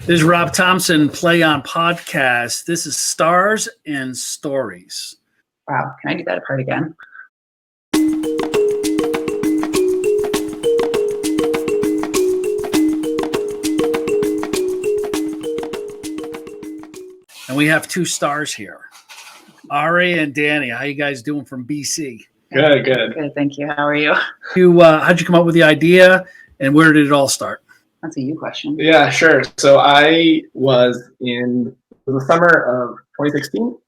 This is Rob Thompson, Playyon Podcast. This is Stars and Stories. Wow, can I do that part again? And we have two stars here, Ari and Danie. How you guys doing from BC? Good. Good, thank you. How are you? How'd you come up with the idea, and where did it all start? That's a you question. Yeah, sure. So I was in the summer of 2016.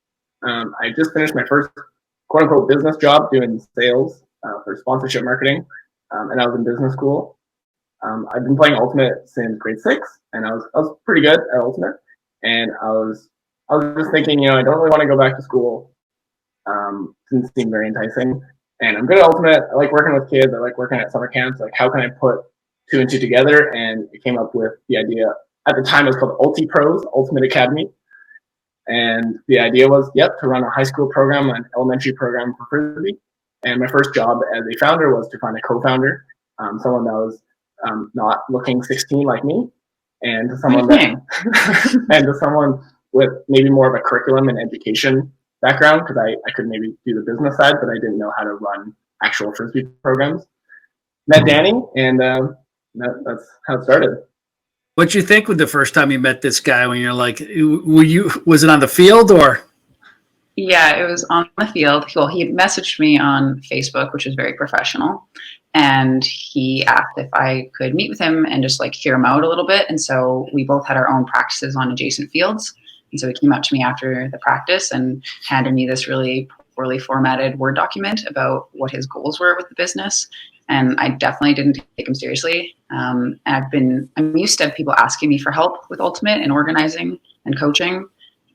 I just finished my first quote-unquote business job doing sales for sponsorship marketing, and I was in business school. I've been playing Ultimate since grade 6, and I was pretty good at Ultimate. And I was just thinking, I don't really want to go back to school. Didn't seem very enticing. And I'm good at Ultimate. I like working with kids. I like working at summer camps. Like, how can I put 2 and 2 together? And it came up with the idea. At the time, it was called Ulti Pros, Ultimate Academy. And the idea was, to run a high school program, an elementary program for Frisbee. And my first job as a founder was to find a co-founder, someone that was not looking 16 like me, and to someone with maybe more of a curriculum and education background, because I could maybe do the business side, but I didn't know how to run actual Frisbee programs. Met Danie, and that's how it started. What'd you think with the first time you met this guy? When you're like, was it on the field or? Yeah, it was on the field. Well, he messaged me on Facebook, which is very professional, and he asked if I could meet with him and just hear him out a little bit. And so we both had our own practices on adjacent fields. And so he came up to me after the practice and handed me this really poorly formatted Word document about what his goals were with the business. And I definitely didn't take him seriously. And I'm used to people asking me for help with Ultimate and organizing and coaching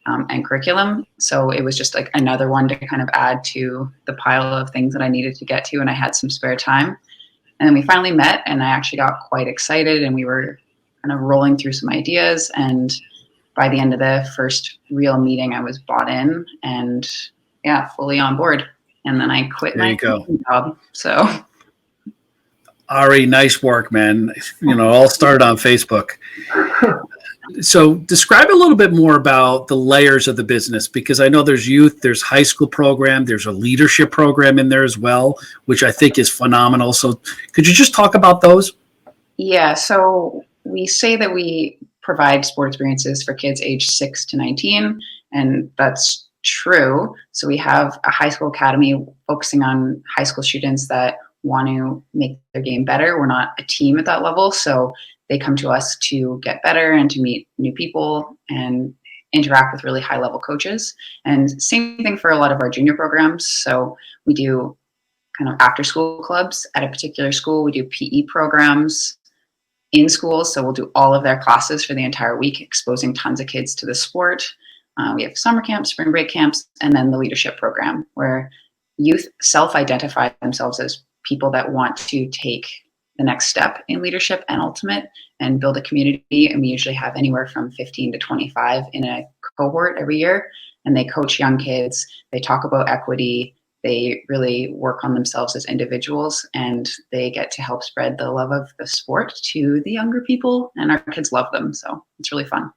and curriculum. So it was just another one to kind of add to the pile of things that I needed to get to. And I had some spare time. And then we finally met, and I actually got quite excited, and we were kind of rolling through some ideas. And by the end of the first real meeting, I was bought in and fully on board. And then I quit my job. So, Ari, nice work, man. All started on Facebook. So describe a little bit more about the layers of the business, because I know there's youth, there's high school program, there's a leadership program in there as well, which I think is phenomenal. So could you just talk about those? Yeah, so we say that we provide sport experiences for kids aged 6 to 19, and that's true. So we have a high school academy focusing on high school students that want to make their game better. We're not a team at that level, so they come to us to get better and to meet new people and interact with really high-level coaches. And same thing for a lot of our junior programs. So we do kind of after-school clubs at a particular school. We do PE programs in schools, so we'll do all of their classes for the entire week, exposing tons of kids to the sport. We have summer camps, spring break camps, and then the leadership program, where youth self-identify themselves as people that want to take the next step in leadership and Ultimate and build a community. And we usually have anywhere from 15 to 25 in a cohort every year. And they coach young kids. They talk about equity. They really work on themselves as individuals, and they get to help spread the love of the sport to the younger people. And our kids love them. So it's really fun.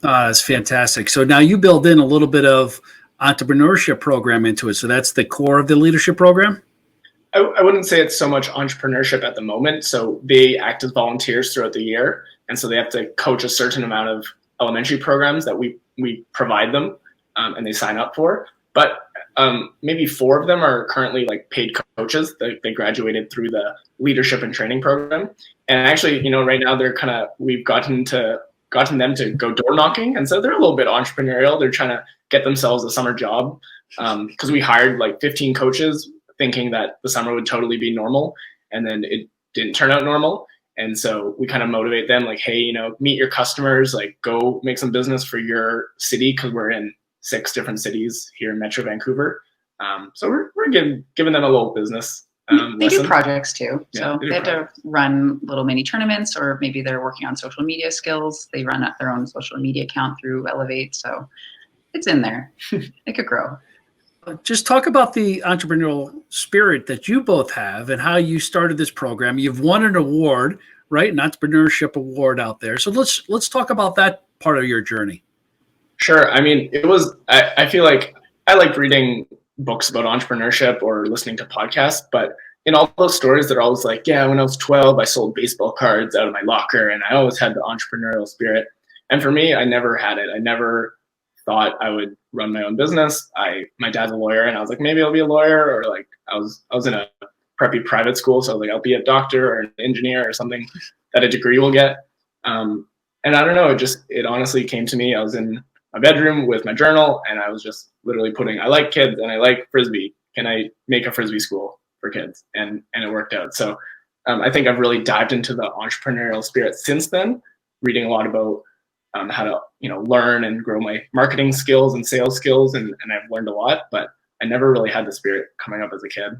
That's fantastic. So now you build in a little bit of entrepreneurship program into it. So that's the core of the leadership program? I wouldn't say it's so much entrepreneurship at the moment. So they act as volunteers throughout the year. And so they have to coach a certain amount of elementary programs that we provide them and they sign up for. But maybe 4 of them are currently paid coaches. They graduated through the leadership and training program. And actually, right now we've gotten them to go door knocking. And so they're a little bit entrepreneurial. They're trying to get themselves a summer job because we hired 15 coaches thinking that the summer would totally be normal, and then it didn't turn out normal. And so we kind of motivate them hey, meet your customers, go make some business for your city, because we're in 6 different cities here in Metro Vancouver. So we're giving them a little business. They do projects too. Yeah, so they have to run little mini tournaments, or maybe they're working on social media skills. They run their own social media account through Elevate. So it's in there. It could grow. Just talk about the entrepreneurial spirit that you both have and how you started this program. You've won an award right? An entrepreneurship award out there. So let's talk about that part of your journey. Sure. I mean, I feel like I like reading books about entrepreneurship or listening to podcasts, but in all those stories, they're always like, yeah, when I was 12, I sold baseball cards out of my locker, and I always had the entrepreneurial spirit. And for me, I never had it. I never thought I would run my own business. My dad's a lawyer, and I was like, maybe I'll be a lawyer, or like I was in a preppy private school, so I was like, I'll be a doctor or an engineer or something that a degree will get. And I don't know, it honestly came to me. I was in my bedroom with my journal, and I was just literally putting, I like kids and I like Frisbee. Can I make a Frisbee school for kids? And it worked out. So I think I've really dived into the entrepreneurial spirit since then, reading a lot about how to, learn and grow my marketing skills and sales skills. And I've learned a lot, but I never really had the spirit coming up as a kid.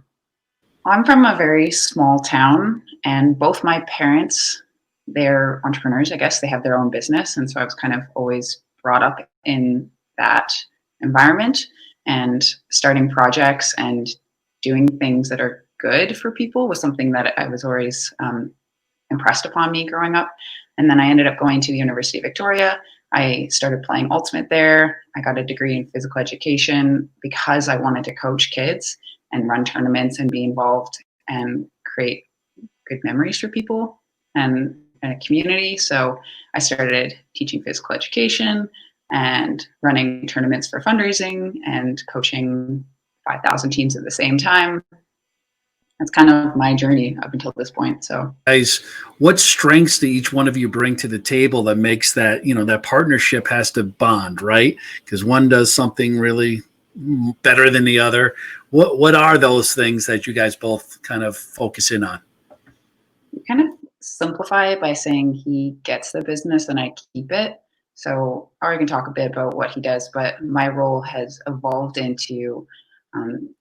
I'm from a very small town, and both my parents, they're entrepreneurs. I guess they have their own business. And so I was kind of always brought up in that environment and starting projects and doing things that are good for people was something that I was always impressed upon me growing up. And then I ended up going to the University of Victoria. I started playing Ultimate there. I got a degree in physical education because I wanted to coach kids and run tournaments and be involved and create good memories for people and a community. So I started teaching physical education and running tournaments for fundraising and coaching 5,000 teams at the same time. That's kind of my journey up until this point. So, Guys, what strengths do each one of you bring to the table that makes that, that partnership has to bond, right? Because one does something really better than the other. What are those things that you guys both kind of focus in on? We kind of simplify it by saying he gets the business and I keep it. So Ari can talk a bit about what he does, but my role has evolved into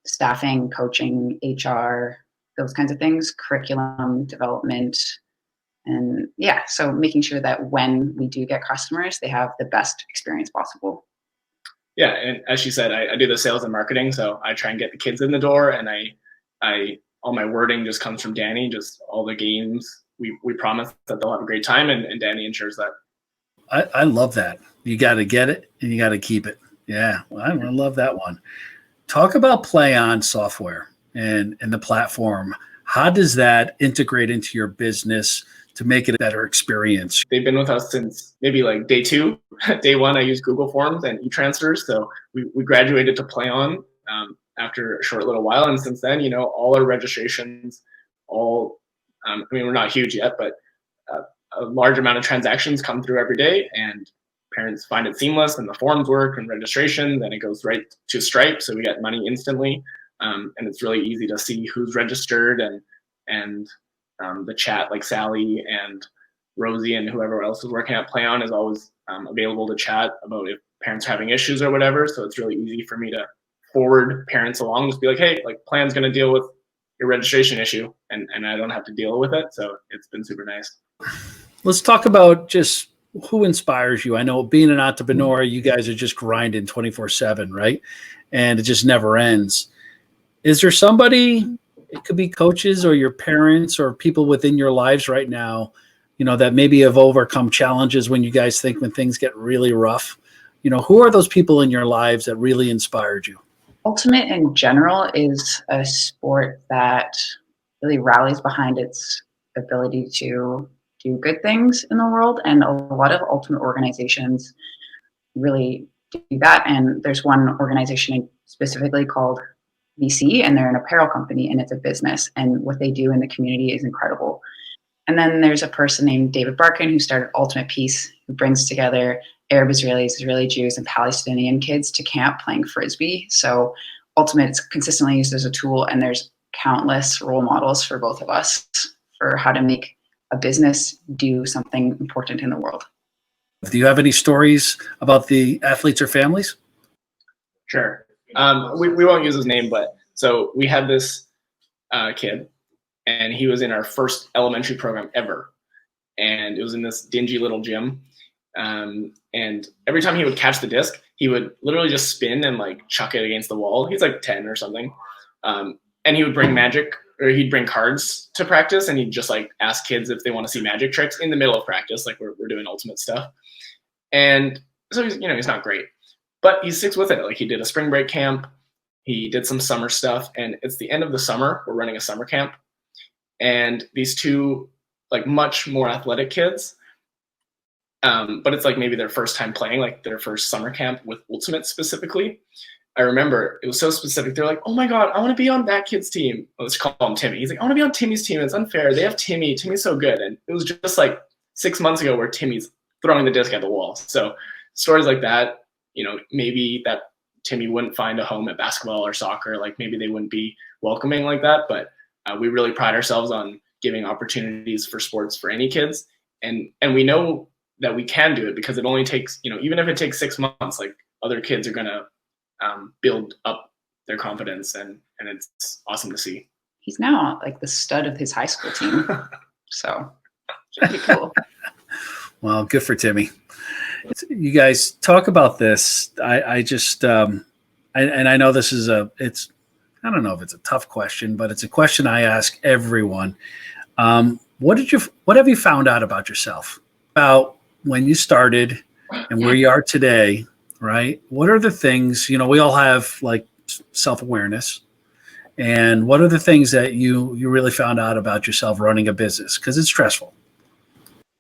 staffing, coaching, HR, those kinds of things, curriculum development. And yeah, so making sure that when we do get customers, they have the best experience possible. Yeah, and as she said, I do the sales and marketing, so I try and get the kids in the door, and I all my wording just comes from Danie. Just all the games, we promise that they'll have a great time, and Danie ensures that. I love that. You got to get it and you got to keep it. Yeah, well, I love that one. Talk about Playyon software and the platform. How does that integrate into your business to make it a better experience? They've been with us since maybe like day 2. Day 1, I used Google Forms and e-transfers. So we graduated to Playyon after a short little while. And since then, all our registrations, we're not huge yet, but a large amount of transactions come through every day, and parents find it seamless, and the forms work and registration, then it goes right to Stripe. So we get money instantly. And it's really easy to see who's registered, and the chat, like Sally and Rosie and whoever else is working at Playyon, is always available to chat about if parents are having issues or whatever. So it's really easy for me to forward parents along, just be like, hey, like Playon's going to deal with your registration issue, and I don't have to deal with it. So it's been super nice. Let's talk about just who inspires you. I know being an entrepreneur, you guys are just grinding 24/7, right? And it just never ends. Is there somebody, it could be coaches or your parents or people within your lives right now, that maybe have overcome challenges when you guys think when things get really rough? Who are those people in your lives that really inspired you? Ultimate in general is a sport that really rallies behind its ability to do good things in the world. And a lot of Ultimate organizations really do that. And there's one organization specifically called VC, and they're an apparel company, and it's a business. And what they do in the community is incredible. And then there's a person named David Barkin who started Ultimate Peace, who brings together Arab Israelis, Israeli Jews, and Palestinian kids to camp playing Frisbee. So Ultimate is consistently used as a tool, and there's countless role models for both of us for how to make a business do something important in the world. Do you have any stories about the athletes or families? Sure. We won't use his name, but so we had this kid, and he was in our first elementary program ever. And it was in this dingy little gym. And every time he would catch the disc, he would literally just spin and like chuck it against the wall. He's like 10 or something. And he would bring magic or he'd bring cards to practice, and he'd just like ask kids if they want to see magic tricks in the middle of practice, like we're doing ultimate stuff. And so he's not great, but he sticks with it. Like he did a spring break camp, he did some summer stuff, and it's the end of the summer. We're running a summer camp, and these two like much more athletic kids, but it's like maybe their first time playing, like their first summer camp with ultimate specifically. I remember it was so specific. They're like, "Oh my God, I want to be on that kid's team." Let's call him Timmy. He's like, "I want to be on Timmy's team. It's unfair. They have Timmy. Timmy's so good." And it was just like 6 months ago where Timmy's throwing the disc at the wall. So stories like that, maybe that Timmy wouldn't find a home at basketball or soccer. Like maybe they wouldn't be welcoming like that. But we really pride ourselves on giving opportunities for sports for any kids. And we know that we can do it because it only takes, even if it takes 6 months, like other kids are going to build up their confidence, and it's awesome to see. He's now like the stud of his high school team. So it's pretty cool. Well, good for Timmy. You guys talk about this. I just, and I know this is I don't know if it's a tough question, but it's a question I ask everyone. What have you found out about yourself, about when you started and where you are today, right? What are the things, we all have like self-awareness, and what are the things that you really found out about yourself running a business? Because it's stressful.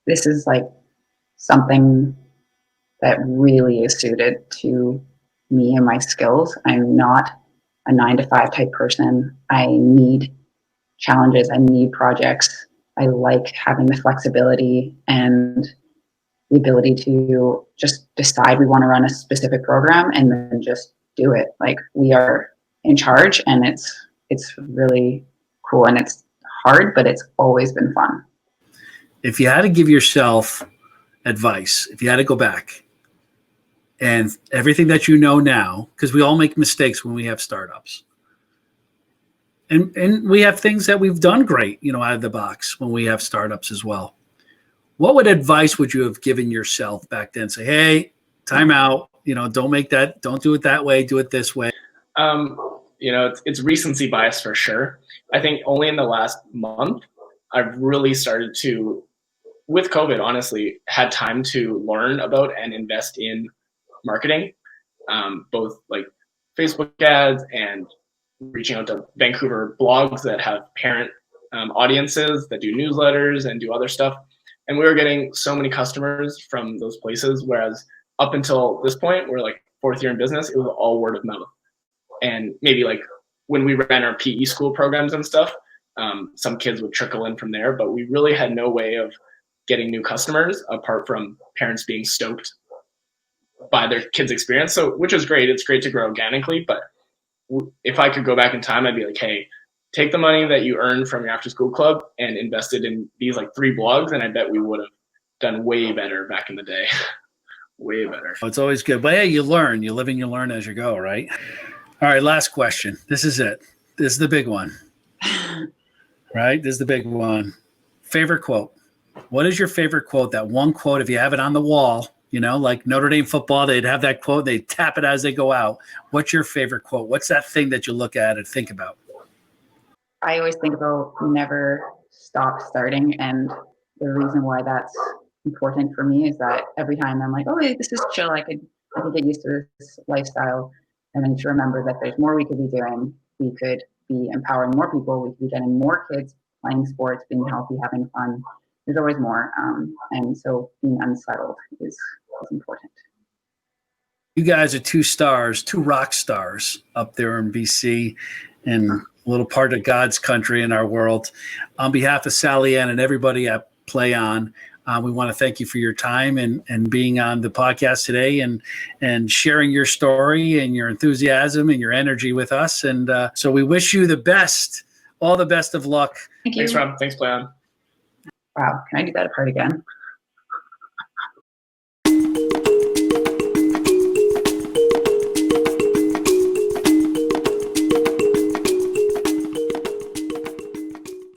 This is like something that really is suited to me and my skills. I'm not a 9-to-5 type person. I need challenges. I need projects. I like having the flexibility and the ability to just decide we want to run a specific program and then just do it. Like we are in charge, and it's really cool, and it's hard, but it's always been fun. If you had to give yourself advice, if you had to go back and everything that you know now, because we all make mistakes when we have startups, and we have things that we've done great, out of the box when we have startups as well. What advice would you have given yourself back then? Say, hey, time out, don't do it that way, do it this way. It's recency bias for sure. I think only in the last month, I've really started to, with COVID, honestly, had time to learn about and invest in marketing, both like Facebook ads and reaching out to Vancouver blogs that have parent audiences that do newsletters and do other stuff. And we were getting so many customers from those places, whereas up until this point, we're like 4th year in business, it was all word of mouth. And maybe like when we ran our PE school programs and stuff, some kids would trickle in from there, but we really had no way of getting new customers apart from parents being stoked by their kids' experience. So, which is great. It's great to grow organically, but if I could go back in time, I'd be like, hey, take the money that you earned from your after school club and invest it in these like 3 blogs. And I bet we would have done way better back in the day. Way better. It's always good. But hey, you learn, you live and you learn as you go, right? All right. Last question. This is it. This is the big one, right? This is the big one. Favorite quote. What is your favorite quote? That one quote, if you have it on the wall, like Notre Dame football, they'd have that quote, they tap it as they go out. What's your favorite quote? What's that thing that you look at and think about? I always think about never stop starting. And the reason why that's important for me is that every time I'm like, oh, hey, this is chill. I could get used to this lifestyle. And then to remember that there's more we could be doing. We could be empowering more people. We could be getting more kids playing sports, being healthy, having fun. There's always more. And so being unsettled is important. You guys are 2 stars, 2 rock stars up there in BC, and a little part of God's country in our world. On behalf of Sally Ann and everybody at Playyon, we want to thank you for your time and being on the podcast today and sharing your story and your enthusiasm and your energy with us. And so we wish you the best, all the best of luck. Thank you. Thanks, Rob. Thanks, Playyon. Wow. Can I do that part again?